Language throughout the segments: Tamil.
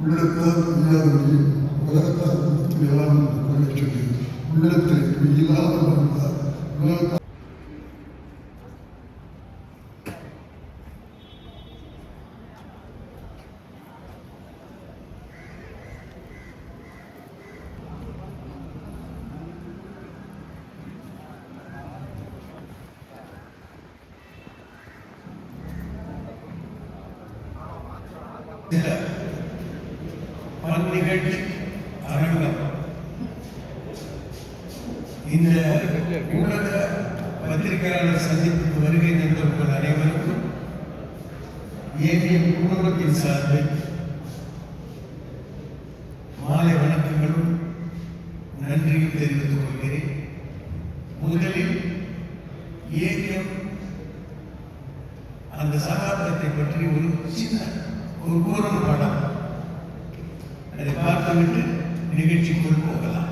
உள்ளத்தால் இல்லாதவரையும் உலகத்தால் எல்லாம் கொள்ள சொல்லி உள்ளத்தை இல்லாத வாழ்ந்தார். உலகத்தால் நிகழ்ச்சி அரங்கம் இந்த ஊடக பத்திரிகையாளர் சந்திப்புக்கு வருகை தந்தவர்கள் அனைவருக்கும் ஏவிஎம் குடும்பத்தின் சார்பில் மாலை வணக்கங்களும் நன்றியும் தெரிவித்துக் கொள்கிறேன். முதலில் ஏவிஎம் அந்த சகாப்தத்தை பற்றி ஒரு சின்ன ஒரு கூறும் படம் அதை பார்த்துவிட்டு நிகழ்ச்சிக்குள் போகலாம்.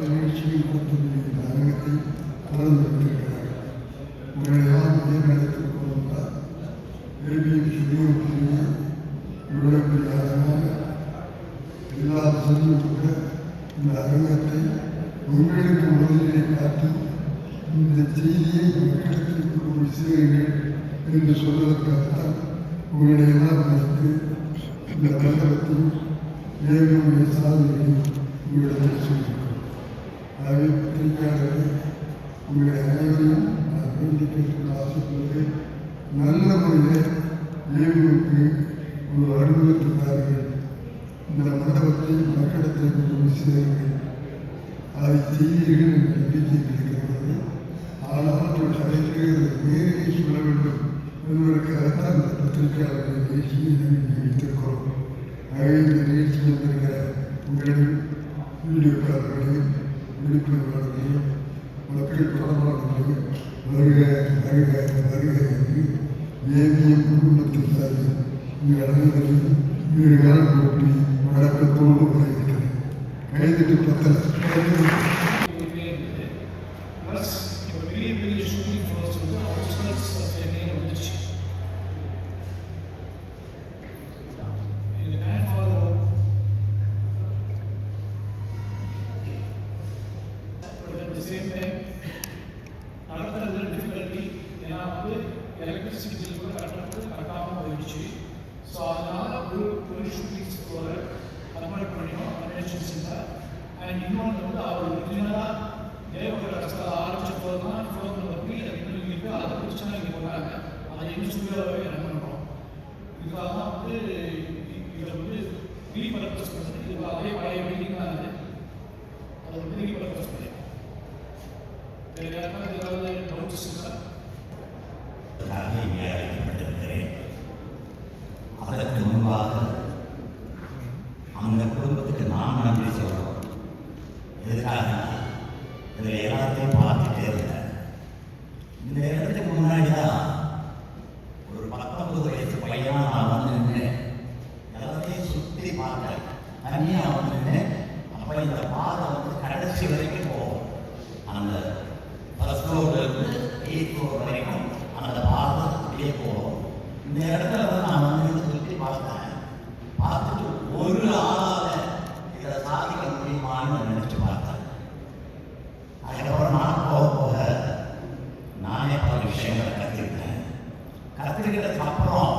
நிகழ்ச்சியில் கொடுத்துள்ள அரங்கத்தை கலந்து கொண்டிருக்கிறார்கள். உங்களையெல்லாம் நடத்திக் கொண்டால் விரும்பியும் சொல்லிய இவ்வளவு அரங்காக எல்லா வசதியும் கூட இந்த அரங்கத்தை உங்களுக்கு முதலிலே காட்டி இந்த செய்தியை மக்களுக்கு ஒரு சேருங்கள் என்று சொல்வதற்காகத்தான் உங்களையெல்லாம் வைத்து இந்த மண்டபத்தையும் ஏழுடைய சாதனையும் உங்களிடத்தில் சொல்லியிருக்கிறோம். ஆகவே பத்திரிகையாளர்கள் உங்களை அனைவரையும் நான் வேண்டி கேட்டு ஆசைப்படுவது நல்ல முறையில் ஏழுக்கு ஒரு அனுபவத்திற்கார்கள் இந்த மண்டபத்தை மக்களிடத்தில் கொண்டு சேருங்கள். அதை செய்தீர்கள் என்ற நம்பிக்கை கிடைக்கிறது. ஆனால் அவர்கள் அழைத்து நேரிலே சொல்ல வேண்டும் என்பதற்காகத்தான் இந்த பத்திரிகையாளர்கள் நிகழ்ச்சியை நாங்கள் வைத்திருக்கிறோம். ஆகவே இந்த நிகழ்ச்சி வந்திருக்கிற உங்களையும் வீடியோக்காரர்களையும் விழிப்புணர்வாளர்களையும் மக்கள் தொடர்பாளர்களையும் வருக வருக வருக என்று ஏவிஎம் குடும்பத்தின் சார்பில் உங்கள் அனைவரையும் வீடு காலம் போட்டி வழக்கத்தோடு வரவேற்கிறேன். கைதிட்டு பத்தல எலக்ட்ரிசிட்டி பில் கட்டுறது கட்டாமல் போயிடுச்சு. ஸோ அதனால் ஒரு ஷூட்டிங்ஸ் ஒரு கன்வெர்ட் பண்ணினோம் கன்வென்ஷன்ஸில். அண்ட் இன்னொன்று வந்து அவர் ஒரிஜினலாக தேவகர் அரசில் ஆரம்பித்த போது தான் ஃபோன் நம்பி அது இன்னும் இருக்குது. அதை பிரச்சனை இங்கே போகிறாங்க. அதை இன்னும் ஸ்டுடியோவே ரன் பண்ணுறோம். இதுக்காக தான் வந்து இதில் வந்து ரீபர்பஸ் பண்ணுறது. இது அதே பழைய பில்டிங் தான் அது. அதை வந்து ரீபர்பஸ் பண்ணி வேறு யாருக்காவது ஏதாவது டவுட்ஸ் இருக்கா? இங்கே அழைக்கப்பட்டிருக்கிறேன். அதற்கு முன்பாக அந்த குடும்பத்துக்கு நாம் நன்றி சொல்கிறோம். எதுக்காக இதில் எல்லாத்தையும் பார்த்துட்டே இருந்தேன். இந்த இடத்துக்கு முன்னாடி தான் ஒரு 19 வயசு பையனா நான் வந்து நின்று எல்லாத்தையும் சுற்றி பார்த்தேன். தனியாக வந்து நின்று அப்போ இந்த பாதை வந்து கடைசி வரைக்கும் போகும். அந்த ஃபர்ஸ்ட் ஃப்ளோர்லேருந்து 8th ஃப்ளோர் வரைக்கும் அந்த பாதை அப்படியே போகும். இந்த இடத்துல வந்து நான் வந்து சுற்றி பார்த்தேன். பார்த்துட்டு ஒரு ஆளால் இதை சாதிக்க முடியுமான்னு நினச்சி பார்த்தேன். அதுக்கப்புறம் நான் போக போக நானே பல விஷயங்களை கற்றுக்கிட்டேன். கற்றுக்கிட்டதுக்கு அப்புறம்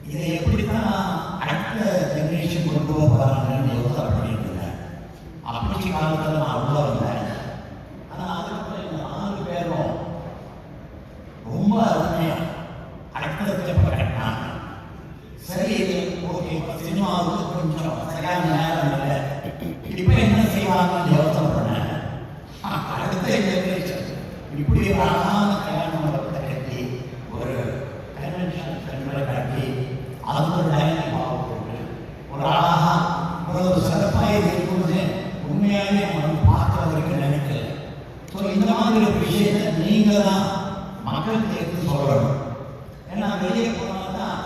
இதை எப்படி தான் அடுத்த ஜென்ரேஷன் கொண்டு போகிறாங்கன்னு யோசனை பண்ணிட்டு இருந்தேன். அப்படி காலத்தில் நான் அவ்வளோ இருந்தேன். ஆனால் அதுக்கப்புறம் இந்த 4 பேரும் ரொம்ப அருமையாக அடுத்த கட்டினாங்க. சரி, ஓகே, இப்போ சினிமாவுக்கு கொஞ்சம் சரியான நேரம் இல்லை, இப்போ என்ன செய்வாங்கன்னு யோசனை பண்ணேன். அடுத்த ஜெனரேஷன் இப்படி ஒரு அழகான கல்யாண மண்டபத்தை கட்டி ஒரு கன்வென்ஷன் சென்டரை கட்டி அது ஒரு டைனிங் ஹால் போட்டு ஒரு அழகாக ஒரு சிறப்பாக இருக்கும்னு உண்மையாகவே நம்ம பார்க்குறவருக்கு நினைக்கல. ஸோ இந்த மாதிரி ஒரு விஷயத்தை நீங்கள் தான் மக்களுக்கு எடுத்து சொல்லணும். ஏன்னா வெளியே போனால் தான்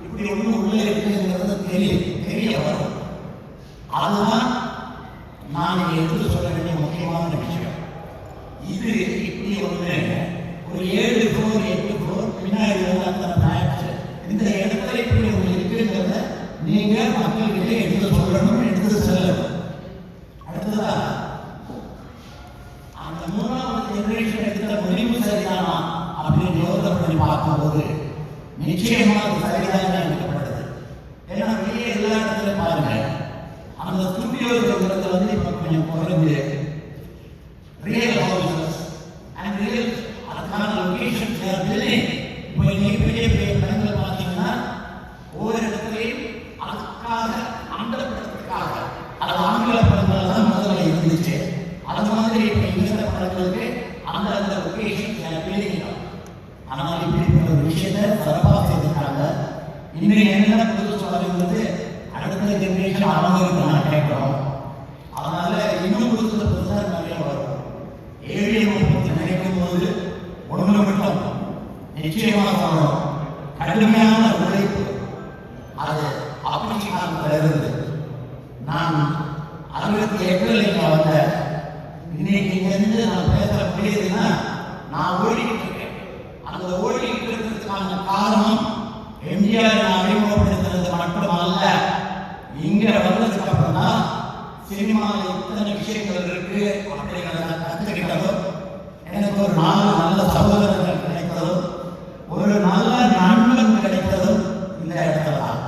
இப்படி ஒன்று உள்ளே இருக்குங்கிறது தெரிய வரும். அதுதான் நான் எடுத்து சொல்ல வேண்டிய முக்கியமான விஷயம். இது இது இப்படி ஒன்று ஒரு 7 ஃப்ளோர் 8 ஃப்ளோர் பின்னாடி வந்து அந்த மேட்ச் இந்த இடத்துல இப்படி ஒன்று இருக்குங்கிறத நீங்க மக்கள்கிட்ட எடுத்து சொல்லணும், எடுத்து செல்லணும். அடுத்ததா அந்த 3வது ஜெனரேஷன் எடுத்த முடிவு சரிதானா அப்படின்னு யோசனை பண்ணி பார்க்கும்போது நிச்சயமா அது சரிதான் எடுக்கப்படுது. ஏன்னா வெளியே எல்லா இடத்துலையும் பாருங்க, அந்த ஸ்டுடியோங்கிறது வந்து இப்போ கொஞ்சம் குறைஞ்சு ரியல் ஹவுசஸ் அண்ட் ரியல் அதுக்கான லொகேஷன்ஸ் பில்டிங் இப்போ இன்னைக்கு பெரிய பெரிய படங்கள் பார்த்தீங்கன்னா ஒவ்வொரு இடத்துலையும் அதுக்காக ஆங்கில படத்துக்காக அது ஆங்கில படங்கள் தான் முதல்ல இருந்துச்சு. அது மாதிரி இப்போ இங்கிலீஷ படங்களுக்கு அந்த லொகேஷன் பில்டிங். ஆனால் இப்படிப்பட்ட ஒரு விஷயத்தை சிறப்பாக செய்திருக்காங்க. இன்னும் என்ன புதுசு வருகிறது அடுத்த ஜெனரேஷன் அவங்களுக்கு நான் கேட்கிறோம். அதனால இன்னும் புதுசாக நிறைய வரும். ஏவிஎம் பற்றி நினைக்கும் போது ஒன்று மட்டும் நிச்சயமாக வரும், கடுமையான உழைப்பு. அது ஆப்பிரிக்க காலத்தில் இருந்து நான் 68 இங்கே வந்தேன். இன்னைக்கு இங்கேருந்து நான் பேச முடியுதுன்னா நான் ஓடிக்கிட்டு இருக்கேன். அந்த ஓடிக்கிட்டு இருக்கிறதுக்கான காரணம் எம்ஜிஆர் அறிமுகப்படுத்துறது மட்டுமல்ல, இங்க வந்ததுக்கு அப்புறம் தான் சினிமாவில் இத்தனை விஷயங்கள் இருக்கு அப்படிங்கிறத கற்றுக்கிட்டதும், எனக்கு ஒரு 4 நல்ல சகோதரர்கள் கிடைத்ததும், ஒரு நல்ல நண்பன் கிடைத்ததும் இந்த இடத்துல தான்.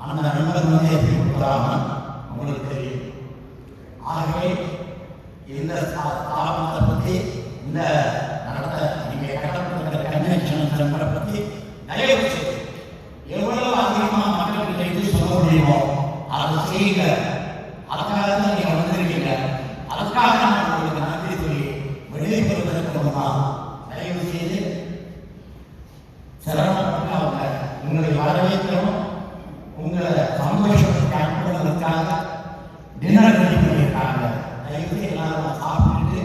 அந்த நண்பன் வந்து எப்படி கொடுக்குறாங்க உங்களுக்கு தெரியும். ஆகவே இந்த ஸ்தாபனத்தை பற்றி, இந்த நடத்த நீங்கள் கட்டப்பட்ட கன்வென்ஷன் சென்டரை பற்றி தயவு செய்து எவ்வளவு அதிகமாக மக்களுக்கு எடுத்து சொல்ல முடியுமோ அதை செய்யுங்க. அதுக்காக தான் நீங்கள் வந்திருக்கீங்க. அதுக்காக நான் உங்களுக்கு நன்றி சொல்லி வெளியேறுவதற்கு முன்னால் தயவு செய்து சிரமப்பட்டு அவங்க உங்களை வரவேற்கிறோம், உங்களை சந்தோஷப்பட்டு அனுப்புவதற்காக டின்னர் ரெடி பண்ணியிருக்காங்க. தயவு செய்து எல்லாரும் சாப்பிட்டுட்டு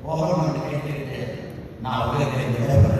போகணும்னு கேட்டுக்கிட்டு நான் உங்களுக்கு விடைபெறேன்.